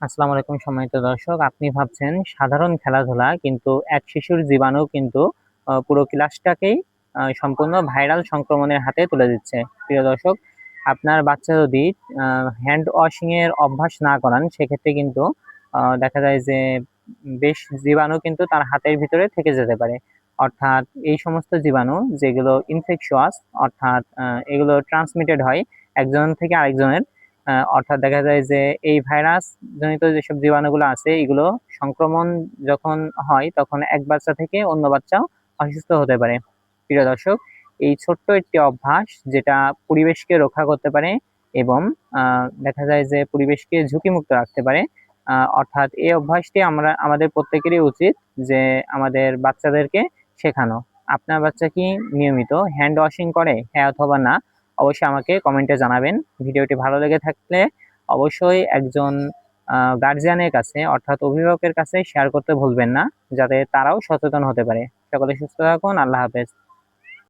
আসসালামু আলাইকুম সম্মানিত দর্শক। আপনি ভাবছেন সাধারণ খেলাধুলা, কিন্তু এক শিশুর জীবাণু কিন্তু পুরো ক্লাসটাকেই সম্পূর্ণ ভাইরাল সংক্রমণের হাতে তুলে দিচ্ছে। প্রিয় দর্শক, আপনার বাচ্চা যদি হ্যান্ড ওয়াশিং এর অভ্যাস না করান, সেক্ষেত্রে কিন্তু দেখা যায় যে বেশ জীবাণু কিন্তু তার হাতের ভিতরে থেকে যেতে পারে। অর্থাৎ এই সমস্ত জীবাণু যেগুলো ইনফেকশাস, অর্থাৎ এগুলো ট্রান্সমিটেড হয় একজন থেকে আরেকজনের। অর্থাৎ দেখা যায় যে এই ভাইরাস জনিত যেসব জীবাণুগুলো আছে, এগুলো সংক্রমণ যখন হয় তখন এক বাচ্চা থেকে অন্য বাচ্চাও অসুস্থ হতে পারে। প্রিয় দর্শক, এই ছোট্ট একটি অভ্যাস যেটা পরিবেশকে রক্ষা করতে পারে এবং দেখা যায় যে পরিবেশকে ঝুঁকিমুক্ত রাখতে পারে। অর্থাৎ এই অভ্যাসটি আমাদের প্রত্যেকেরই উচিত যে আমাদের বাচ্চাদেরকে শেখানো। আপনার বাচ্চা কি নিয়মিত হ্যান্ড ওয়াশিং করে? হ্যাঁ অথবা না, অবশ্যই আমাকে কমেন্টে জানাবেন। ভিডিওটি ভালো লেগে থাকলে অবশ্যই একজন গার্জিয়ানের কাছে, অর্থাৎ অভিভাবকের কাছে শেয়ার করতে ভুলবেন না, যাতে তারাও সচেতন হতে পারে। সকলে সুস্থ থাকুন। আল্লাহ হাফেজ।